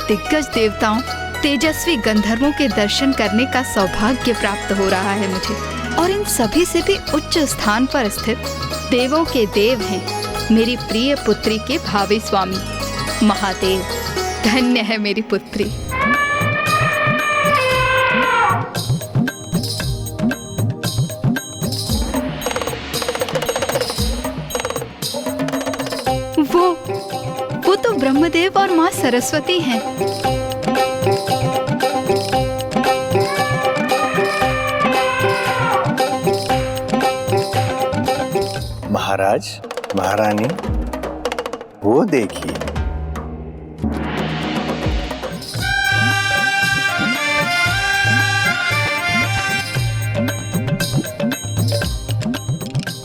दिग्गज देवताओं, तेजस्वी गंधर्वों के दर्शन करने का सौभाग्य प्राप्त हो रहा है मुझे। और इन सभी से भी उच्च स्थान पर स्थित देवों के देव हैं मेरी प्रिय पुत्री के भावी स्वामी महादेव। धन्य है मेरी पुत्री। वो तो ब्रह्मदेव और माँ सरस्वती हैं। महाराज, महारानी, वो देखिए।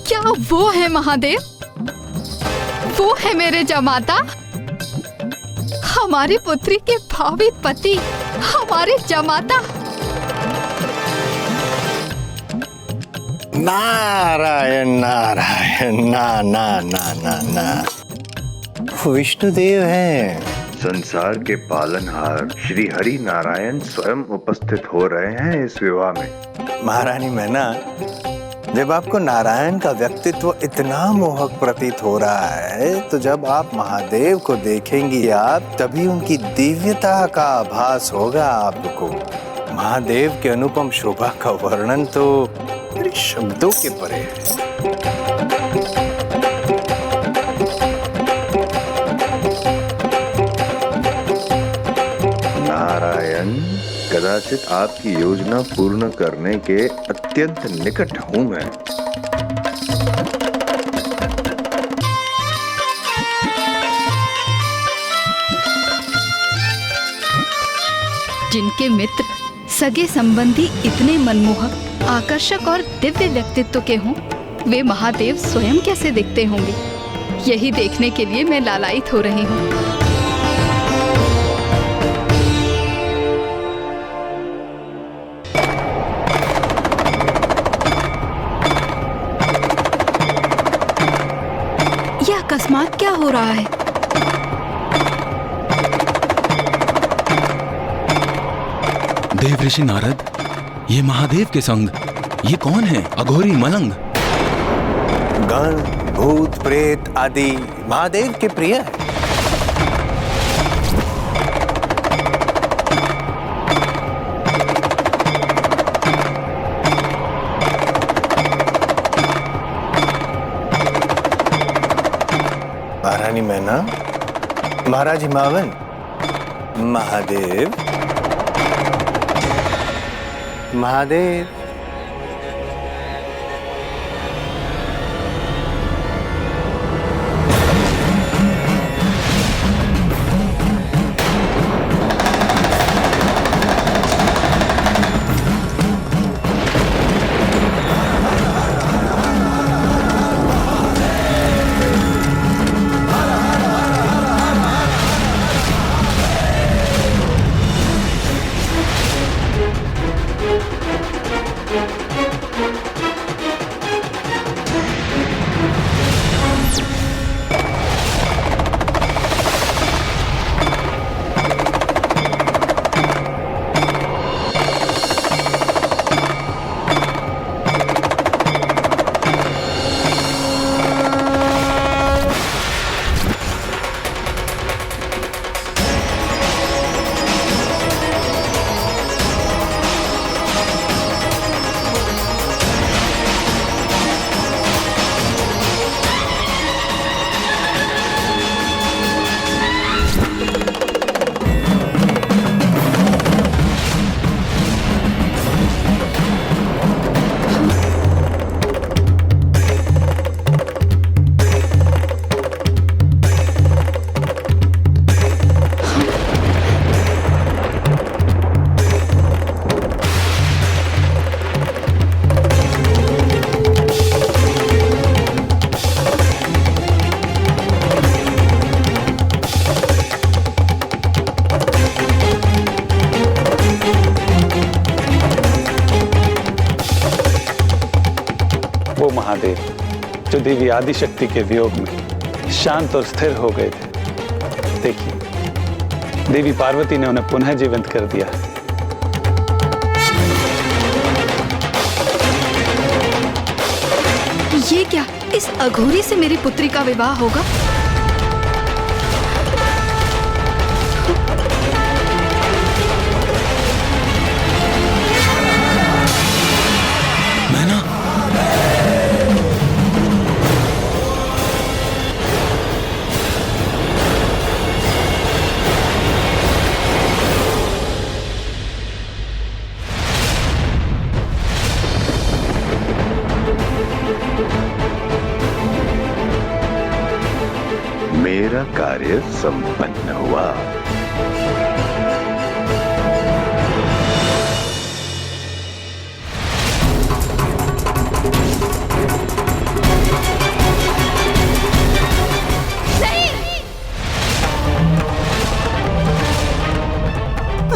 क्या वो है महादेव? वो है मेरे जमाता, हमारी पुत्री के भावी पति, हमारे जमाता। नारायण नारायण, ना ना ना ना ना, विष्णुदेव हैं। संसार के पालनहार श्री हरि नारायण स्वयं उपस्थित हो रहे हैं इस विवाह में। महारानी मैना, जब आपको नारायण का व्यक्तित्व इतना मोहक प्रतीत हो रहा है, तो जब आप महादेव को देखेंगी आप, तभी उनकी दिव्यता का आभास होगा आपको। महादेव के अनुपम शोभा का वर्णन तो मेरे शब्दों के परे है। नारायण, कदाचित आपकी योजना पूर्ण करने के अत्यंत निकट हूं मैं। जिनके मित्र, सगे संबंधी इतने मनमोहक, आकर्षक और दिव्य व्यक्तित्व के हों, वे महादेव स्वयं कैसे दिखते होंगे, यही देखने के लिए मैं लालायित हो रही हूँ। अकस्मात क्या हो रहा है? देव ऋषि नारद, ये महादेव के संग ये कौन है? अघोरी मलंग। गण, भूत, प्रेत आदि महादेव के प्रिय है। महारानी मैना, महाराज हिमावन, महादेव, महादेव। वो महादेव जो देवी आदिशक्ति के वियोग में शांत और स्थिर हो गए थे, देखिए देवी पार्वती ने उन्हें पुनः जीवित कर दिया। ये क्या, इस अघोरी से मेरी पुत्री का विवाह होगा? मैना, मेरा कार्य संपन्न हुआ।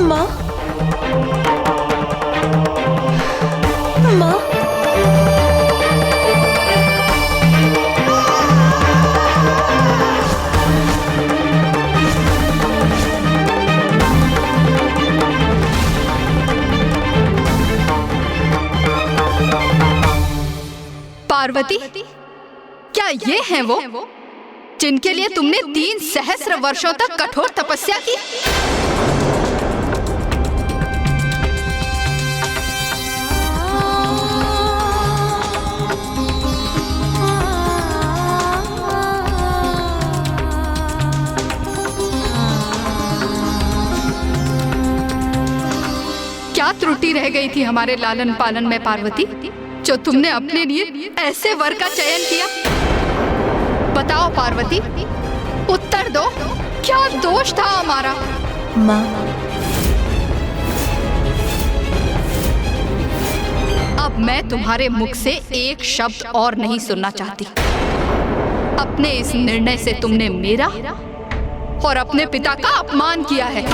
माँ, माँ, पार्वती, क्या ये हैं वो जिनके लिए तुमने 3 सहस्र वर्षों तक कठोर तपस्या की? क्या त्रुटि रह गई थी हमारे लालन पालन में पार्वती, जो तुमने अपने लिए ऐसे वर का चयन किया? बताओ पार्वती, उत्तर दो, क्या दोष था हमारा? माँ, अब मैं तुम्हारे मुख से एक शब्द और नहीं सुनना चाहती। अपने इस निर्णय से तुमने मेरा और अपने पिता का अपमान किया है।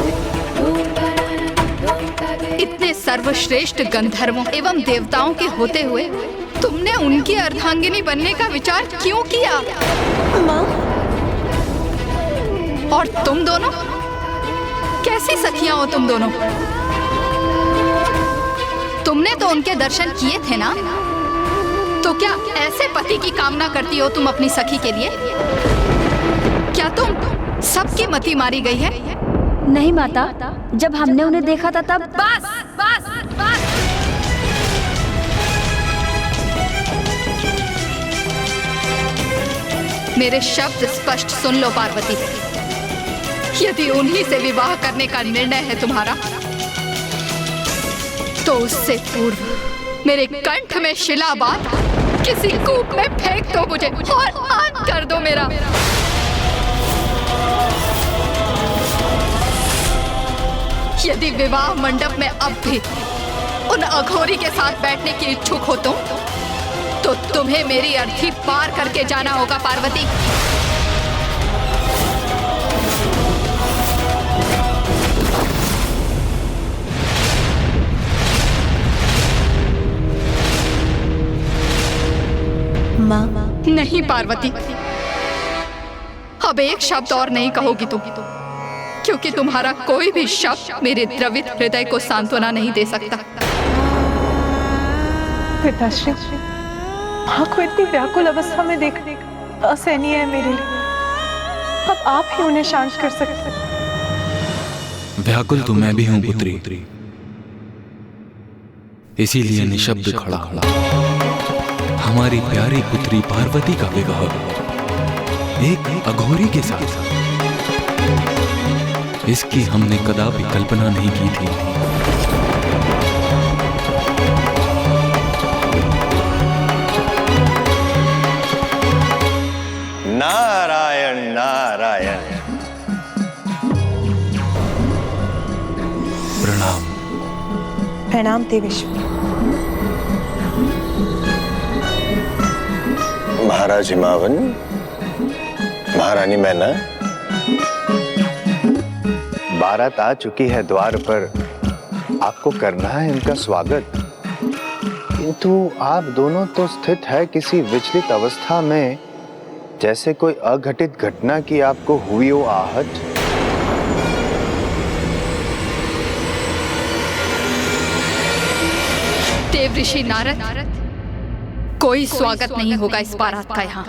इतने सर्वश्रेष्ठ गंधर्वों एवं देवताओं के होते हुए तुमने उनकी अर्धांगिनी बनने का विचार क्यों किया? माँ, और तुम दोनों कैसी सखियां हो तुम दोनों? तुमने तो उनके दर्शन किए थे ना, तो क्या ऐसे पति की कामना करती हो तुम अपनी सखी के लिए? क्या तुम सबकी मति मारी गई है? नहीं माता, जब हमने उन्हें देखा था तब। बस बस बस। मेरे शब्द स्पष्ट सुन लो पार्वती, यदि उन्हीं से विवाह करने का निर्णय है तुम्हारा, तो उससे पूर्व मेरे कंठ में शिला बांध किसी कूप में फेंक दो मुझे और अंत कर दो मेरा। यदि विवाह मंडप में अब भी उन अघोरी के साथ बैठने की इच्छुक हो तुम, तो तुम्हें मेरी अर्थी पार करके जाना होगा पार्वती। माँ, नहीं पार्वती, अब एक शब्द और नहीं कहोगी तुम, क्योंकि तुम्हारा कोई भी शब्द मेरे द्रवित हृदय को सांत्वना नहीं दे सकता। पिताश्री, माँ को इतनी व्याकुल अवस्था में देख असहनीय है मेरे लिए। अब आप ही उन्हें शांत कर सकते। व्याकुल तो मैं भी हूं पुत्री, इसीलिए निशब्द खड़ा हमारी प्यारी पुत्री पार्वती का विवाह एक अघोरी के साथ, इसकी हमने कदापि कल्पना नहीं की थी। नारायण नारायण। प्रणाम। प्रणाम देवेश्वर। महाराज हिमावन, महारानी मैना, बारात आ चुकी है द्वार पर, आपको करना है इनका स्वागत। किंतु आप दोनों तो स्थित है किसी विचलित अवस्था में, जैसे कोई अघटित घटना की आपको हुई हो आहट। देव ऋषि नारद, कोई स्वागत नहीं होगा इस बारात का यहाँ।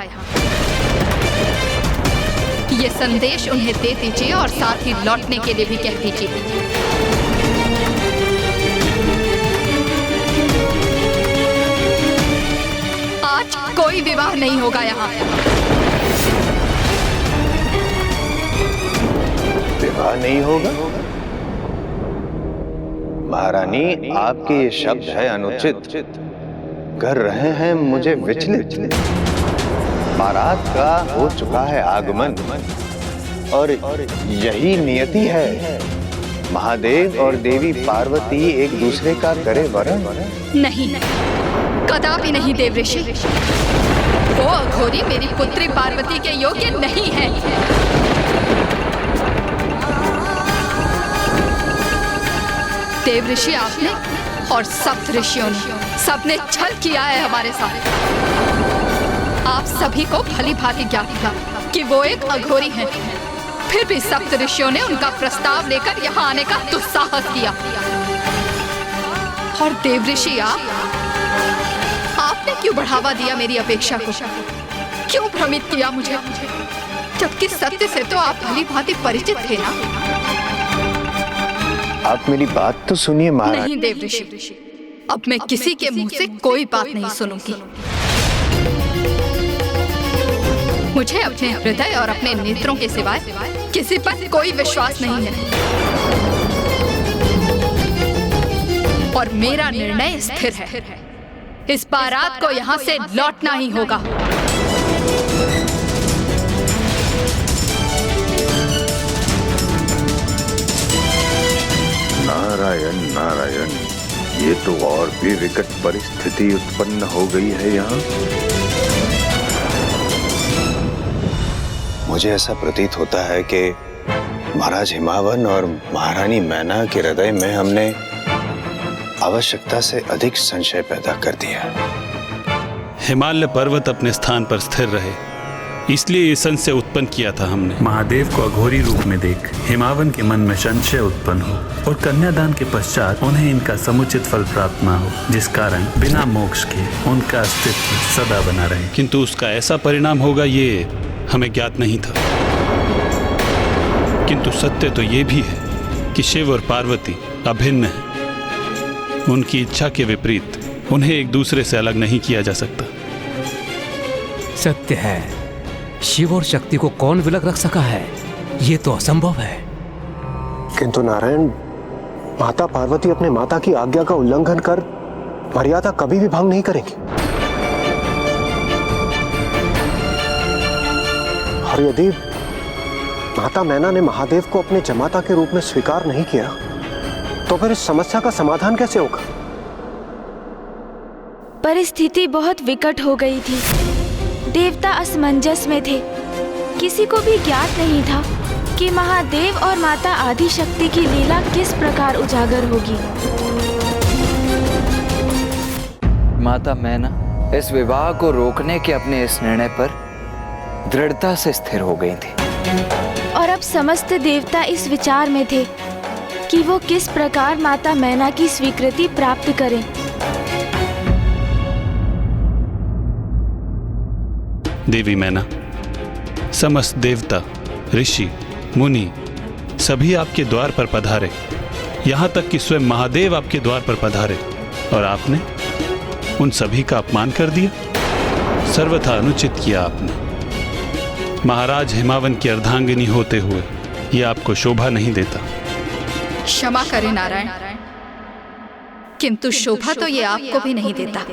ये संदेश उन्हें दे दीजिए और साथ ही लौटने के लिए भी कह दीजिए। आज कोई विवाह नहीं होगा यहाँ। विवाह नहीं होगा? महारानी, आपके ये शब्द है अनुचित, कर रहे हैं मुझे विचलित। बारात का हो चुका है आगमन और यही नियति है। महादेव और देवी पार्वती एक दूसरे का करे वरण। नहीं, कदापि नहीं देव ऋषि। वो अघोरी मेरी पुत्री पार्वती के योग्य नहीं है। देव ऋषि आपने और सप्त ऋषियों ने सबने छल किया है हमारे साथ। आप सभी को भली भांति ज्ञात था कि वो एक अघोरी हैं। फिर भी सप्त ऋषियों ने उनका प्रस्ताव लेकर यहाँ आने का दुस्साहस किया। और देव ऋषि आपने क्यों बढ़ावा दिया मेरी अपेक्षा को? क्यों भ्रमित किया मुझे? जबकि सत्य से तो आप भली भांति परिचित थे ना। आप मेरी बात तो सुनिए महाराज। नहीं देव ऋषि, अब मैं किसी के मुंह से कोई बात नहीं सुनूंगी। मुझे अपने हृदय और अपने नेत्रों के सिवाय किसी पर कोई विश्वास नहीं है और मेरा निर्णय स्थिर है। इस बारात को यहाँ से लौटना ही होगा। नारायण नारायण, ये तो और भी विकट परिस्थिति उत्पन्न हो गई है यहाँ। मुझे ऐसा प्रतीत होता है कि महाराज हिमावन और महारानी मैना के हृदय में हमने आवश्यकता से अधिक संशय पैदा कर दिया। हिमालय पर्वत अपने स्थान पर स्थिर रहे, इसलिए ये संशय उत्पन्न किया था हमने। महादेव को अघोरी रूप में देख हिमावन के मन में संशय उत्पन्न हो और कन्यादान के पश्चात उन्हें इनका समुचित फल प्राप्त न हो, जिस कारण बिना मोक्ष के उनका अस्तित्व सदा बना रहे। किंतु उसका ऐसा परिणाम होगा ये हमें ज्ञात नहीं था। किंतु सत्य तो ये भी है कि शिव और पार्वती अभिन्न हैं। उनकी इच्छा के विपरीत उन्हें एक दूसरे से अलग नहीं किया जा सकता। सत्य है, शिव और शक्ति को कौन विलग रख सका है? ये तो असंभव है। किंतु नारायण, माता पार्वती अपने माता की आज्ञा का उल्लंघन कर मर्यादा कभी भी भंग नहीं करेंगी। और यदि माता मैना ने महादेव को अपने जमाता के रूप में स्वीकार नहीं किया तो फिर इस समस्या का समाधान कैसे होगा? परिस्थिति बहुत विकट हो गई थी। देवता असमंजस में थे। किसी को भी ज्ञात नहीं था कि महादेव और माता आदिशक्ति की लीला किस प्रकार उजागर होगी। माता मैना इस विवाह को रोकने के अपने इस निर्णय पर दृढ़ता से स्थिर हो गई थी। और अब समस्त देवता इस विचार में थे कि वो किस प्रकार माता मैना की स्वीकृति प्राप्त करें। देवी मैना, समस्त देवता, ऋषि, मुनि सभी आपके द्वार पर पधारे। यहाँ तक कि स्वयं महादेव आपके द्वार पर पधारे और आपने उन सभी का अपमान कर दिया। सर्वथा अनुचित किया आपने। महाराज हिमावन की अर्धांगिनी होते हुए यह आपको शोभा नहीं देता। क्षमा करें नारायण, किंतु शोभा तो ये आपको भी नहीं देता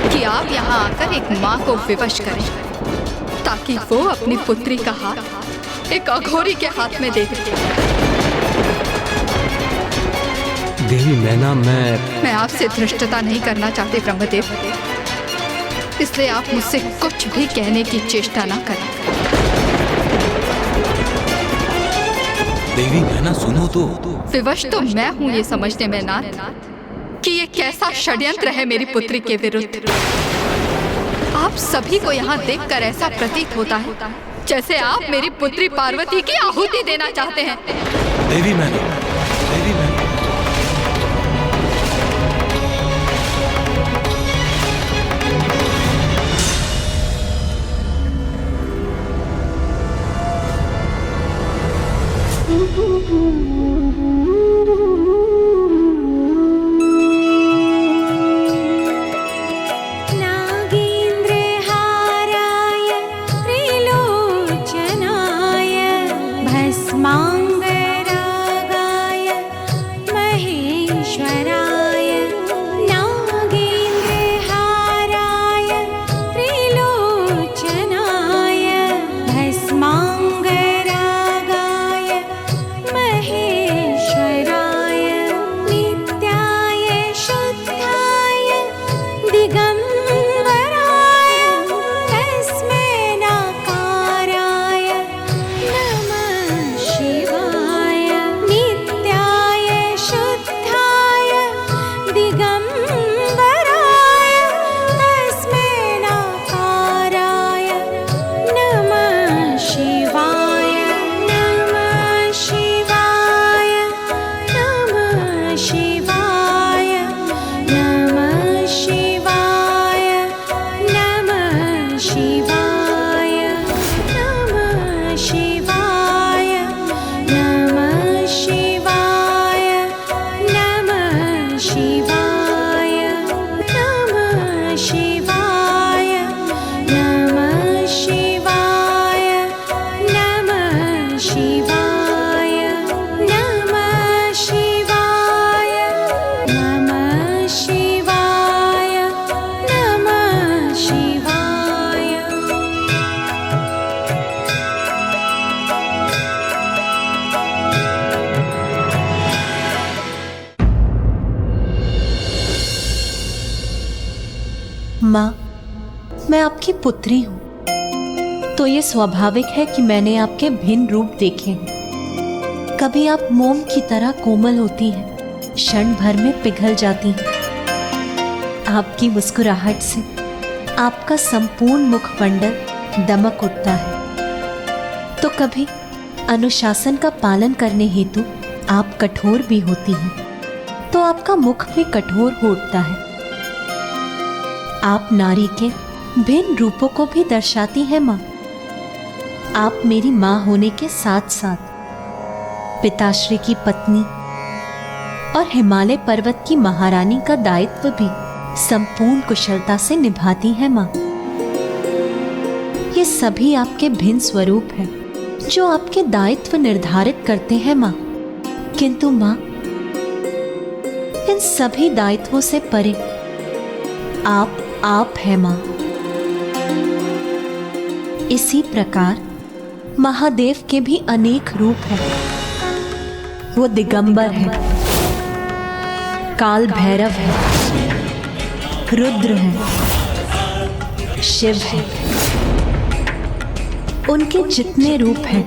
कि आप यहाँ आकर एक माँ को विवश करें ताकि वो अपनी पुत्री का हाथ एक अघोरी के हाथ में दे दे। देवी मैना, मैं आपसे धृष्टता नहीं करना चाहती ब्रह्मदेव, इसलिए आप मुझसे कुछ भी कहने की चेष्टा ना करें। देवी मैना सुनो तो। विवश तो मैं हूँ ये समझने में नाथ कि ये कैसा षड्यंत्र है मेरी पुत्री के विरुद्ध। आप सभी को यहाँ देखकर ऐसा प्रतीत होता है जैसे आप मेरी पुत्री पार्वती की आहुति देना चाहते हैं। देवी मैना, देवी मैना, माँ, मैं आपकी पुत्री हूँ, तो ये स्वाभाविक है कि मैंने आपके भिन्न रूप देखे हैं। कभी आप मोम की तरह कोमल होती हैं, क्षण भर में पिघल जाती हैं। आपकी मुस्कुराहट से आपका संपूर्ण मुखमंडल दमक उठता है। तो कभी अनुशासन का पालन करने हेतु आप कठोर भी होती हैं, तो आपका मुख भी कठोर हो उठता है। आप नारी के भिन्न रूपों को भी दर्शाती हैं माँ। आप मेरी माँ होने के साथ साथ पिताश्री की पत्नी और हिमालय पर्वत की महारानी का दायित्व भी संपूर्ण कुशलता से निभाती हैं माँ। ये सभी आपके भिन्न स्वरूप हैं जो आपके दायित्व निर्धारित करते हैं माँ। किंतु माँ, इन सभी दायित्वों से परे आप है माँ। इसी प्रकार महादेव के भी अनेक रूप हैं। वो दिगंबर है, काल भैरव है, रुद्र है, शिव है। उनके जितने रूप हैं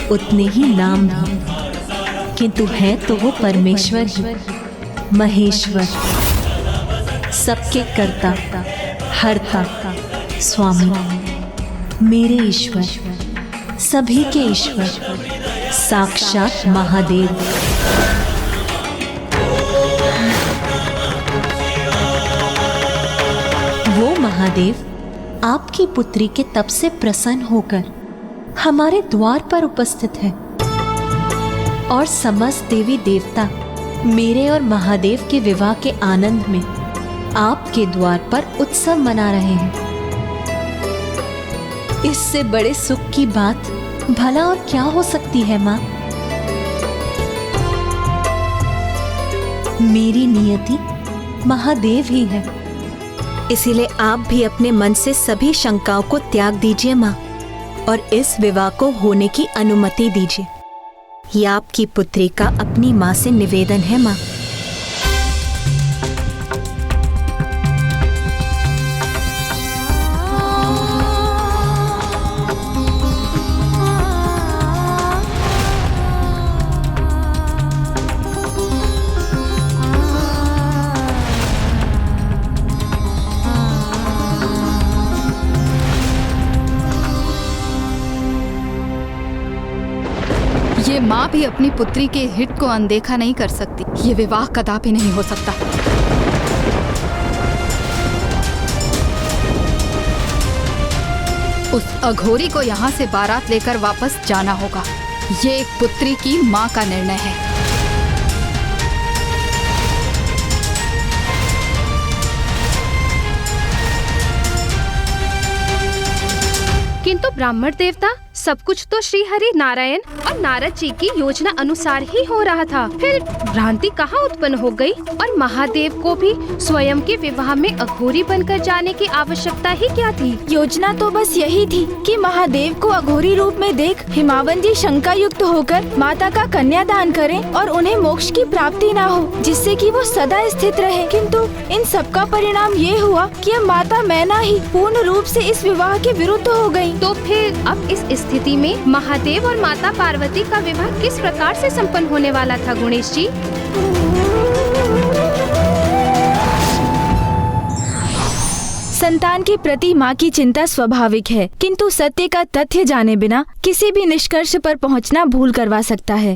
उतने ही नाम भी, किंतु है तो वो परमेश्वर ही, महेश्वर, सबके कर्ता, हर्ता, स्वामी, मेरे ईश्वर, सभी के ईश्वर, साक्षात महादेव। वो महादेव आपकी पुत्री के तप से प्रसन्न होकर हमारे द्वार पर उपस्थित है और समस्त देवी देवता मेरे और महादेव के विवाह के आनंद में आपके द्वार पर उत्सव मना रहे हैं। इससे बड़े सुख की बात भला और क्या हो सकती है माँ? मेरी नियति महादेव ही है। इसीलिए आप भी अपने मन से सभी शंकाओं को त्याग दीजिए माँ, और इस विवाह को होने की अनुमति दीजिए। ये आपकी पुत्री का अपनी माँ से निवेदन है माँ। ये माँ भी अपनी पुत्री के हित को अनदेखा नहीं कर सकती। ये विवाह कदापि नहीं हो सकता। उस अघोरी को यहाँ से बारात लेकर वापस जाना होगा। ये एक पुत्री की माँ का निर्णय है। किंतु ब्राह्मण देवता, सब कुछ तो श्री हरि नारायण और नारद जी की योजना अनुसार ही हो रहा था। फिर भ्रांति कहाँ उत्पन्न हो गई? और महादेव को भी स्वयं के विवाह में अघोरी बनकर जाने की आवश्यकता ही क्या थी? योजना तो बस यही थी कि महादेव को अघोरी रूप में देख हिमावन जी शंका युक्त होकर माता का कन्यादान करें और उन्हें मोक्ष की प्राप्ति ना हो, जिससे कि वो सदा स्थित रहे। किंतु इन सब का परिणाम ये हुआ कि अब माता मैना ही पूर्ण रूप से इस विवाह के विरुद्ध हो गयी। तो फिर अब इस स्थिति में महादेव और माता पार्वती का विवाह किस प्रकार से संपन्न होने वाला था गणेश जी? संतान के प्रति माँ की चिंता स्वाभाविक है, किंतु सत्य का तथ्य जाने बिना किसी भी निष्कर्ष पर पहुँचना भूल करवा सकता है।